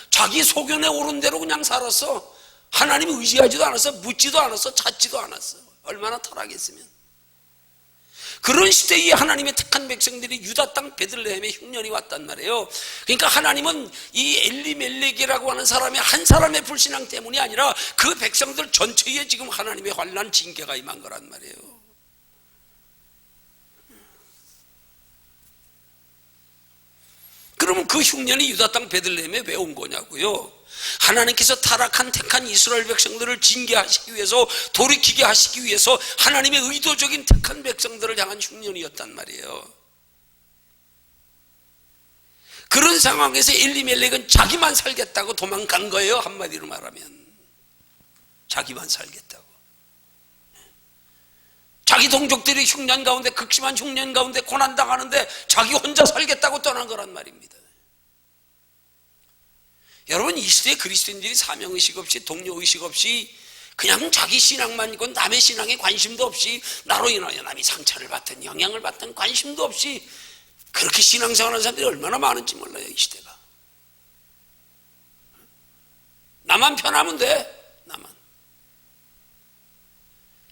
자기 소견에 옳은 대로 그냥 살았어. 하나님 의지하지도 않았어. 묻지도 않았어. 찾지도 않았어. 얼마나 타락했으면. 그런 시대에 하나님의 택한 백성들이 유다 땅 베들레헴에 흉년이 왔단 말이에요. 그러니까 하나님은 이 엘리멜렉이라고 하는 사람의 한 사람의 불신앙 때문이 아니라 그 백성들 전체에 지금 하나님의 환난 징계가 임한 거란 말이에요. 그러면 그 흉년이 유다 땅 베들레헴에 왜 온 거냐고요? 하나님께서 타락한 택한 이스라엘 백성들을 징계하시기 위해서, 돌이키게 하시기 위해서 하나님의 의도적인 택한 백성들을 향한 흉년이었단 말이에요. 그런 상황에서 엘리멜렉은 자기만 살겠다고 도망간 거예요. 한마디로 말하면 자기만 살겠다고. 자기 동족들이 흉년 가운데, 극심한 흉년 가운데 고난당하는데 자기 혼자 살겠다고 떠난 거란 말입니다. 여러분, 이 시대에 그리스도인들이 사명의식 없이, 동료의식 없이 그냥 자기 신앙만 있고 남의 신앙에 관심도 없이, 나로 인하여 남이 상처를 받든 영향을 받든 관심도 없이 그렇게 신앙생활하는 사람들이 얼마나 많은지 몰라요. 이 시대가. 나만 편하면 돼. 나만.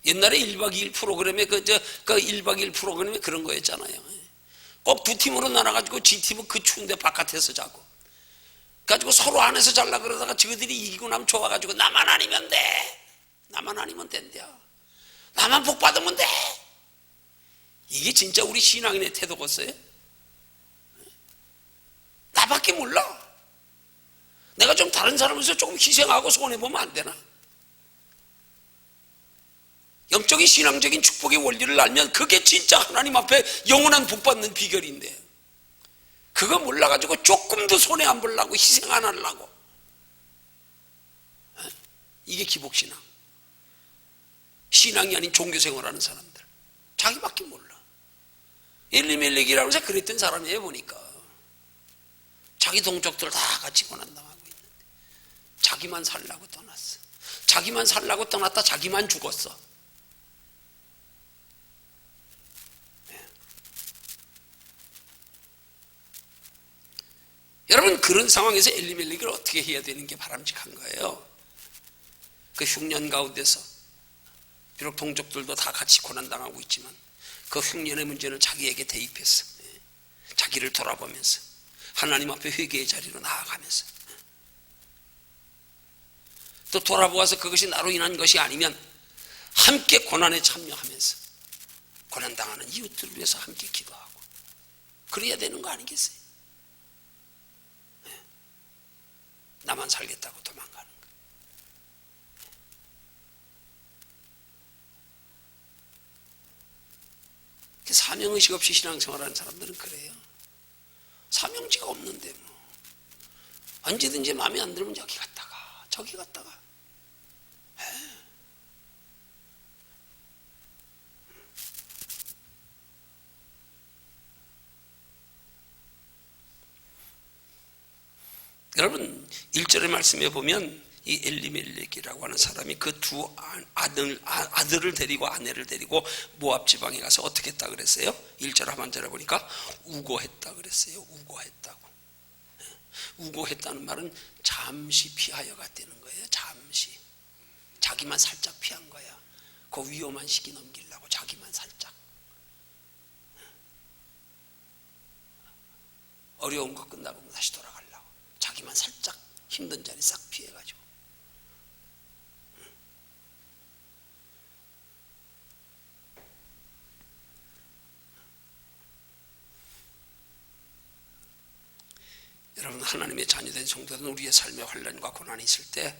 옛날에 1박 2일 프로그램에 그 1박 2일 프로그램에 그런 거였잖아요. 꼭 두 팀으로 나눠가지고 G팀은 그 추운데 바깥에서 자고, 가지고 서로 안에서 잘라 그러다가 저들이 이기고 나면 좋아가지고 나만 아니면 돼. 나만 아니면 된대요. 나만 복 받으면 돼. 이게 진짜 우리 신앙인의 태도겠어요? 나밖에 몰라. 내가 좀 다른 사람에서 조금 희생하고 손해보면 안 되나? 영적인 신앙적인 축복의 원리를 알면 그게 진짜 하나님 앞에 영원한 복 받는 비결인데, 그거 몰라가지고 조금도 손해 안 보려고, 희생 안 하려고. 이게 기복신앙. 신앙이 아닌 종교생활하는 사람들, 자기밖에 몰라. 엘리멜렉이라고 해서 그랬던 사람이에요. 보니까 자기 동족들 다 같이 고난당하고 있는데 자기만 살라고 떠났어. 자기만 살라고 떠났다 자기만 죽었어. 여러분, 그런 상황에서 엘리멜렉을 어떻게 해야 되는 게 바람직한 거예요? 그 흉년 가운데서 비록 동족들도 다 같이 고난당하고 있지만 그 흉년의 문제는 자기에게 대입해서 자기를 돌아보면서 하나님 앞에 회개의 자리로 나아가면서, 또 돌아보아서 그것이 나로 인한 것이 아니면 함께 고난에 참여하면서 고난당하는 이웃들을 위해서 함께 기도하고 그래야 되는 거 아니겠어요? 나만 살겠다고 도망가는 거. 사명의식 없이 신앙생활하는 사람들은 그래요. 사명지가 없는데 뭐 언제든지 마음에 안 들면 여기 갔다가 저기 갔다가. 여러분, 1절의 말씀에 보면 이 엘리멜렉이라고 하는 사람이 그 두 아들을 데리고 아내를 데리고 모압 지방에 가서 어떻게 했다 그랬어요? 1절 하반절에 보니까 우고했다 그랬어요. 우고했다고. 우고했다는 말은 잠시 피하여 갔다는 거예요. 잠시. 자기만 살짝 피한 거야. 그 위험한 시기 넘기려고 자기만 살짝. 어려운 거 끝나고 다시 돌아가려고 자기만 살짝 힘든 자리 싹 피해가지고. 여러분, 하나님의 자녀된 성도는 우리의 삶의 환난과 고난이 있을 때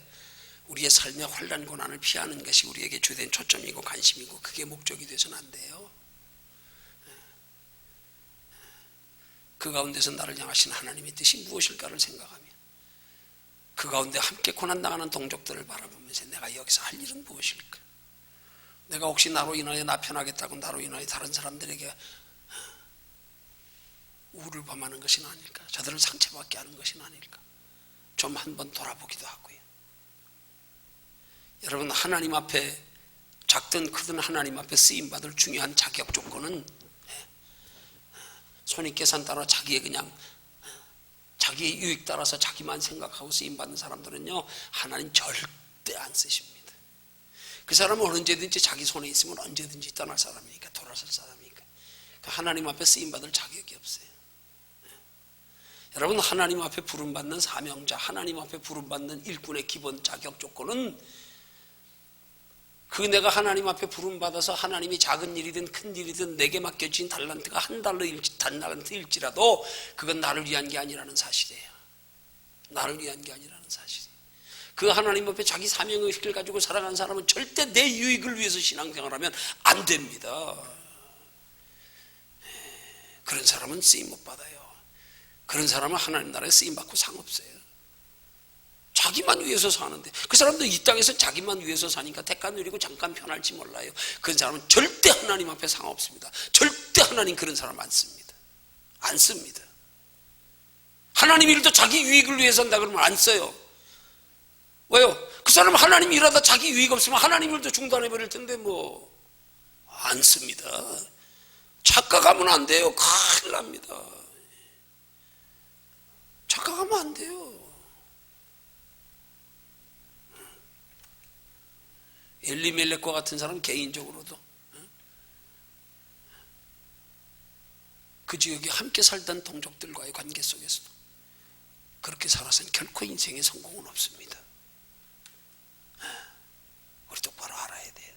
우리의 삶의 환난 고난을 피하는 것이 우리에게 주된 초점이고 관심이고 그게 목적이 되서는 안 돼요. 그 가운데서 나를 향하신 하나님의 뜻이 무엇일까를 생각하며 그 가운데 함께 고난당하는 동족들을 바라보면서 내가 여기서 할 일은 무엇일까? 내가 혹시 나로 인하여 나 편하겠다고 나로 인하여 다른 사람들에게 우를 범하는 것은 아닐까? 저들을 상처받게 하는 것은 아닐까? 좀 한번 돌아보기도 하고요. 여러분, 하나님 앞에 작든 크든 하나님 앞에 쓰임받을 중요한 자격 조건은 손익계산 따라 자기의 유익 따라서 자기만 생각하고 쓰임받는 사람들은요, 하나님 절대 안 쓰십니다. 그 사람은 언제든지 자기 손에 있으면 언제든지 떠날 사람이니까, 돌아설 사람이니까 하나님 앞에 쓰임받을 자격이 없어요. 여러분, 하나님 앞에 부름받는 사명자, 하나님 앞에 부름받는 일꾼의 기본 자격 조건은 그 내가 하나님 앞에 부름받아서 하나님이 작은 일이든 큰 일이든 내게 맡겨진 달란트가 한 달란트일지라도 그건 나를 위한 게 아니라는 사실이에요. 나를 위한 게 아니라는 사실이에요. 그 하나님 앞에 자기 사명의식을 가지고 살아가는 사람은 절대 내 유익을 위해서 신앙생활하면 안 됩니다. 그런 사람은 쓰임 못 받아요. 그런 사람은 하나님 나라에 쓰임받고 상없어요. 자기만 위해서 사는데, 그 사람도 이 땅에서 자기만 위해서 사니까 대가 누리고 잠깐 편할지 몰라요. 그런 사람은 절대 하나님 앞에 상없습니다. 절대 하나님 그런 사람 안 씁니다. 안 씁니다. 하나님 일도 자기 유익을 위해서 한다 그러면 안 써요. 왜요? 그 사람은 하나님 일하다 자기 유익 없으면 하나님 일도 중단해버릴 텐데 안 씁니다. 착각하면 안 돼요. 큰일 납니다. 착각하면 안 돼요. 엘리멜렉과 같은 사람은 개인적으로도 그 지역에 함께 살던 동족들과의 관계 속에서도 그렇게 살아서는 결코 인생의 성공은 없습니다. 우리 똑바로 알아야 돼요.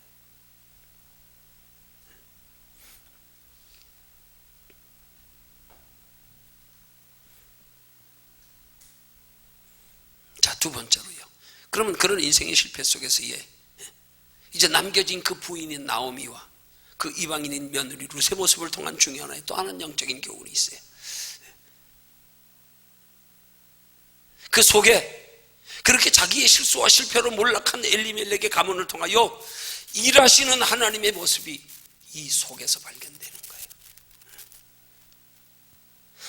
자, 두 번째로요. 그러면 그런 인생의 실패 속에서 이제 남겨진 그 부인인 나오미와 그 이방인인 며느리 룻의 모습을 통한 중요한 또 하나는 영적인 교훈이 있어요. 그 속에 그렇게 자기의 실수와 실패로 몰락한 엘리멜렉의 가문을 통하여 일하시는 하나님의 모습이 이 속에서 발견되는 거예요.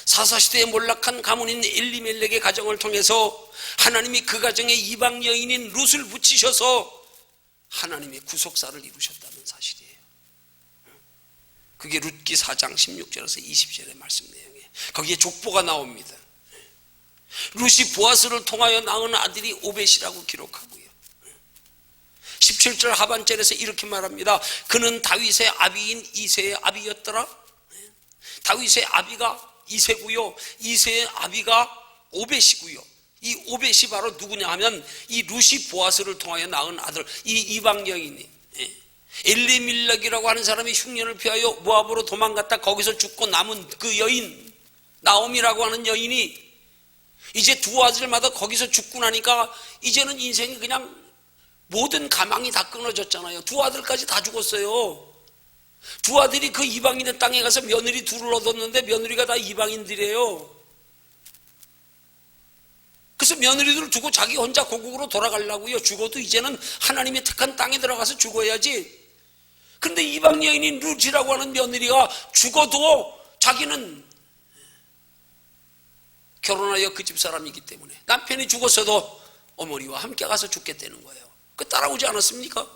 사사시대에 몰락한 가문인 엘리멜렉의 가정을 통해서 하나님이 그 가정에 이방 여인인 룻을 붙이셔서 하나님의 구속사를 이루셨다는 사실이에요. 그게 룻기 4장 16절에서 20절의 말씀 내용이에요. 거기에 족보가 나옵니다. 룻이 보아스를 통하여 낳은 아들이 오벳이라고 기록하고요. 17절 하반절에서 이렇게 말합니다. 그는 다윗의 아비인 이새의 아비였더라. 다윗의 아비가 이새고요, 이새의 아비가 오벳이고요. 이 오벳이 바로 누구냐 하면 이 룻이 보아스를 통하여 낳은 아들, 이 이방 여인이 엘리멜렉이라고 하는 사람이 흉년을 피하여 모압으로 도망갔다 거기서 죽고 남은 그 여인 나오미라고 하는 여인이 이제 두 아들마다 거기서 죽고 나니까 이제는 인생이 그냥 모든 가망이 다 끊어졌잖아요. 두 아들까지 다 죽었어요. 두 아들이 그 이방인의 땅에 가서 며느리 둘을 얻었는데 며느리가 다 이방인들이에요. 그래서 며느리들을 두고 자기 혼자 고국으로 돌아가려고요. 죽어도 이제는 하나님의 택한 땅에 들어가서 죽어야지. 그런데 이방 여인인 룻이라고 하는 며느리가 죽어도 자기는 결혼하여 그 집 사람이기 때문에 남편이 죽었어도 어머니와 함께 가서 죽겠다는 거예요. 그 따라오지 않았습니까?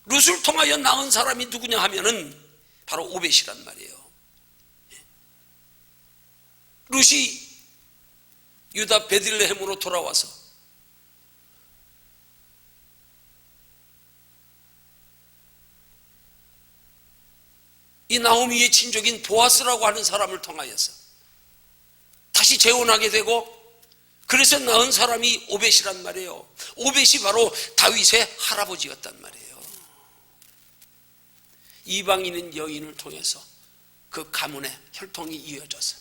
룻을 통하여 낳은 사람이 누구냐 하면은 바로 오벳이란 말이에요. 룻이 유다 베들레헴으로 돌아와서 이 나오미의 친족인 보아스라고 하는 사람을 통하여서 다시 재혼하게 되고, 그래서 낳은 사람이 오벳이란 말이에요. 오벳이 바로 다윗의 할아버지였단 말이에요. 이방인인 여인을 통해서 그 가문의 혈통이 이어져서,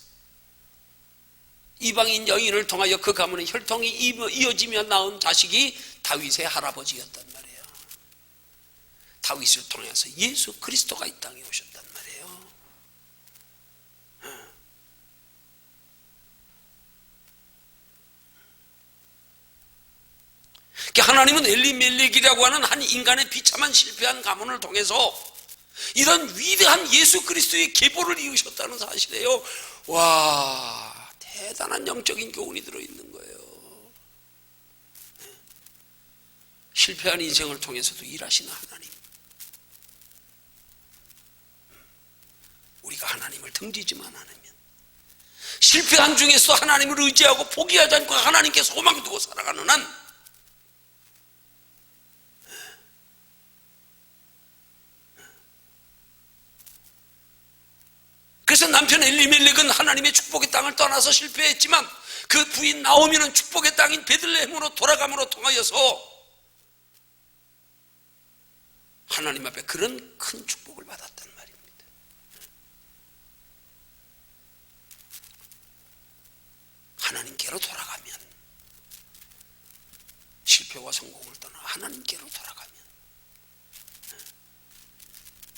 이방인 여인을 통하여 그 가문의 혈통이 이어지며 낳은 자식이 다윗의 할아버지였단 말이에요. 다윗을 통해서 예수 그리스도가 이 땅에 오셨단 말이에요. 하나님은 엘리멜렉이라고 하는 한 인간의 비참한 실패한 가문을 통해서 이런 위대한 예수 그리스도의 계보를 이으셨다는 사실이에요. 와, 대단한 영적인 교훈이 들어있는 거예요. 실패한 인생을 통해서도 일하시는 하나님, 우리가 하나님을 등지지만 않으면, 실패한 중에서 하나님을 의지하고 포기하지 않고 하나님께 소망 두고 살아가는 한, 그래서 남편 엘리멜렉은 하나님의 축복의 땅을 떠나서 실패했지만 그 부인 나오미는 축복의 땅인 베들레헴으로 돌아감으로 통하여서 하나님 앞에 그런 큰 축복을 받았단 말입니다. 하나님께로 돌아가면, 실패와 성공을 떠나 하나님께로 돌아가면,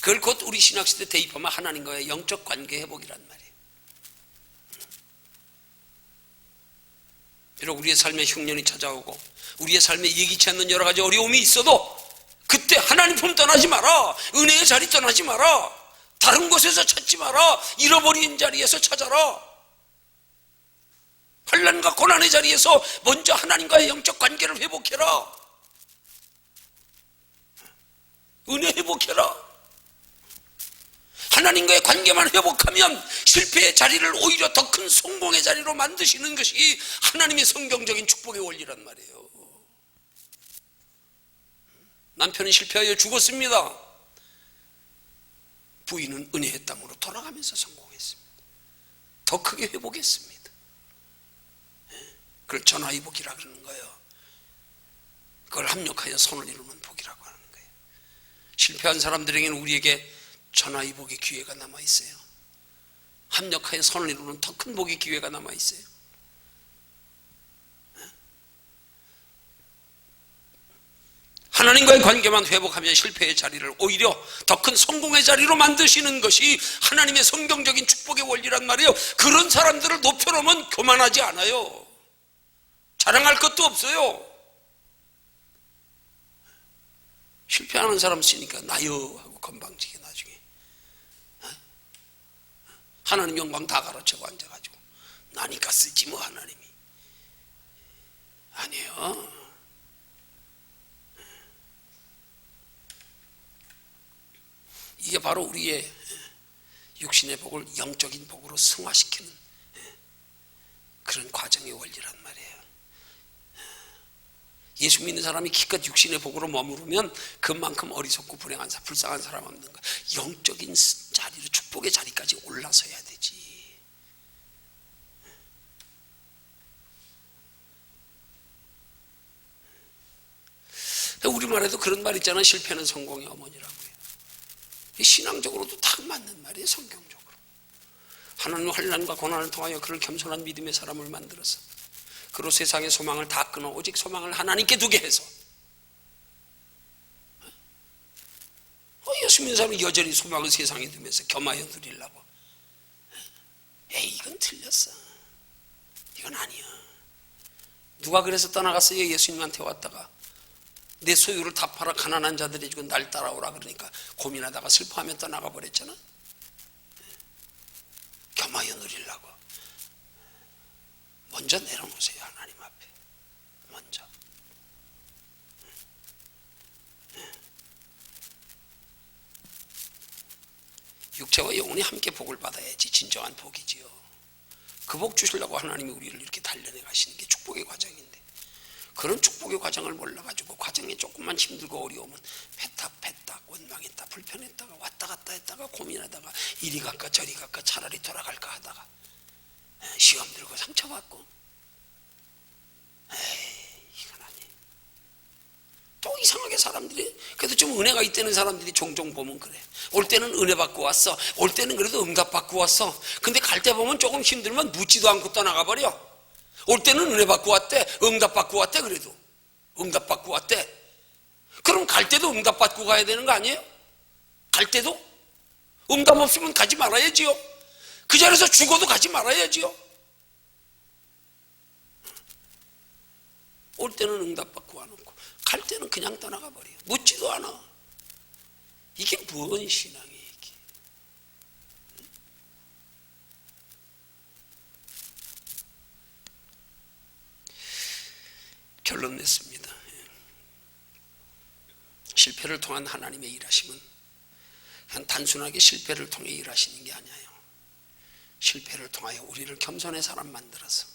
그걸 곧 우리 신학시대 대입하면 하나님과의 영적 관계 회복이란 말이에요. 비록 우리의 삶에 흉년이 찾아오고 우리의 삶에 예기치 않는 여러 가지 어려움이 있어도 그때 하나님 품 떠나지 마라. 은혜의 자리 떠나지 마라. 다른 곳에서 찾지 마라. 잃어버린 자리에서 찾아라. 환난과 고난의 자리에서 먼저 하나님과의 영적 관계를 회복해라. 은혜 회복해라. 하나님과의 관계만 회복하면 실패의 자리를 오히려 더 큰 성공의 자리로 만드시는 것이 하나님의 성경적인 축복의 원리란 말이에요. 남편은 실패하여 죽었습니다. 부인은 은혜의 땅으로 돌아가면서 성공했습니다. 더 크게 회복했습니다. 그걸 전화위복이라 그러는 거예요. 그걸 합력하여 손을 이루는 복이라고 하는 거예요. 실패한 사람들에게는 우리에게 전화위복의 기회가 남아있어요. 합력하여 선을 이루는 더 큰 복의 기회가 남아있어요. 하나님과의 관계만 회복하면 실패의 자리를 오히려 더 큰 성공의 자리로 만드시는 것이 하나님의 성경적인 축복의 원리란 말이에요. 그런 사람들을 높여놓으면 교만하지 않아요. 자랑할 것도 없어요. 실패하는 사람 쓰니까 나요 하고 건방지게 나중에 하나님 영광 다 가로채고 앉아가지고 나니까 쓰지 뭐 하나님이. 아니에요. 이게 바로 우리의 육신의 복을 영적인 복으로 승화시키는 그런 과정의 원리란 말이에요. 예수 믿는 사람이 기껏 육신의 복으로 머무르면 그만큼 어리석고 불행한 불쌍한 사람 없는 거야. 영적인 자리로, 축복의 자리까지 올라서야 되지. 우리말에도 그런 말 있잖아. 실패는 성공의 어머니라고요. 신앙적으로도 딱 맞는 말이에요. 성경적으로. 하나님 환난과 고난을 통하여 그를 겸손한 믿음의 사람을 만들어서 그로 세상의 소망을 다 끊어 오직 소망을 하나님께 두게 해서 예수 믿는 사람은 여전히 소망을 세상에 두면서 겸하여 누리려고. 에이, 이건 틀렸어. 이건 아니야. 누가 그래서 떠나갔어요? 예수님한테 왔다가 내 소유를 다 팔아 가난한 자들이 주고 날 따라오라 그러니까 고민하다가 슬퍼하며 떠나가 버렸잖아. 겸하여 누리려고. 먼저 내려놓으세요. 하나님 앞에 먼저. 육체와 영혼이 함께 복을 받아야지 진정한 복이지요. 그 복 주시려고 하나님이 우리를 이렇게 단련해 가시는 게 축복의 과정인데, 그런 축복의 과정을 몰라가지고 과정에 조금만 힘들고 어려우면 배탁 원망했다, 불편했다가 왔다 갔다 했다가 고민하다가 이리 갈까 저리 갈까 차라리 돌아갈까 하다가 시험 들고 상처받고, 이건 아니에요. 또 이상하게 사람들이, 그래도 좀 은혜가 있다는 사람들이 종종 보면 그래. 올 때는 은혜 받고 왔어, 올 때는 그래도 응답 받고 왔어. 근데 갈 때 보면 조금 힘들면 묻지도 않고 떠나가버려. 올 때는 은혜 받고 왔대, 응답 받고 왔대. 그래도 응답 받고 왔대. 그럼 갈 때도 응답 받고 가야 되는 거 아니에요? 갈 때도 응답 없으면 가지 말아야지요. 그 자리에서 죽어도 가지 말아야지요. 올 때는 응답 받고 안 오고 갈 때는 그냥 떠나가 버려. 묻지도 않아. 이게 뭔 신앙이에요 이게. 결론 냈습니다. 실패를 통한 하나님의 일하심은 그냥 단순하게 실패를 통해 일하시는 게 아니에요. 실패를 통하여 우리를 겸손의 사람 만들어서,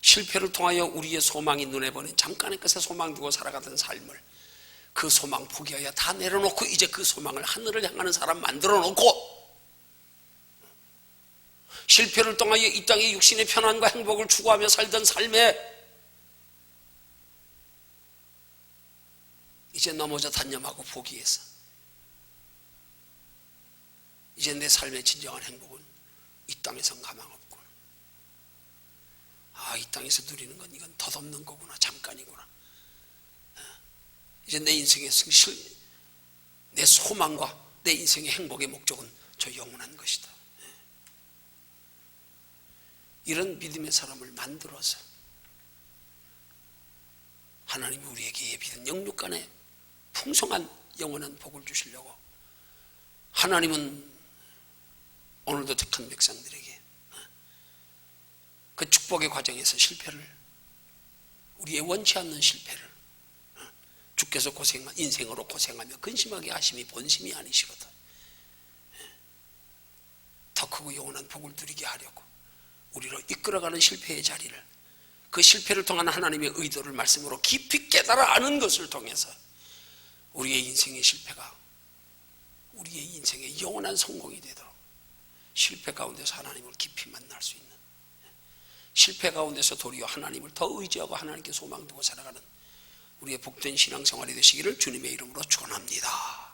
실패를 통하여 우리의 소망이 눈에 보는 잠깐의 것에 소망 두고 살아가던 삶을, 그 소망 포기하여 다 내려놓고 이제 그 소망을 하늘을 향하는 사람 만들어 놓고, 실패를 통하여 이 땅의 육신의 편안과 행복을 추구하며 살던 삶에 이제 넘어져 단념하고 포기해서 이제 내 삶의 진정한 행복은 이 땅에선 가망 없고, 이 땅에서 누리는 건 이건 덧없는 거구나, 잠깐이구나. 이제 내 인생의 승실, 내 소망과 내 인생의 행복의 목적은 저 영원한 것이다. 이런 믿음의 사람을 만들어서 하나님이 우리에게 예비된 영육간의 풍성한 영원한 복을 주시려고 하나님은 오늘도 택한 백성들에게 그 축복의 과정에서 실패를, 우리의 원치 않는 실패를 주께서 인생으로 고생하며 근심하게 하심이 본심이 아니시거든. 더 크고 영원한 복을 누리게 하려고 우리를 이끌어가는 실패의 자리를, 그 실패를 통한 하나님의 의도를 말씀으로 깊이 깨달아 아는 것을 통해서 우리의 인생의 실패가 우리의 인생의 영원한 성공이 되도록, 실패 가운데서 하나님을 깊이 만날 수 있는, 실패 가운데서 도리어 하나님을 더 의지하고 하나님께 소망 두고 살아가는 우리의 복된 신앙생활이 되시기를 주님의 이름으로 축원합니다.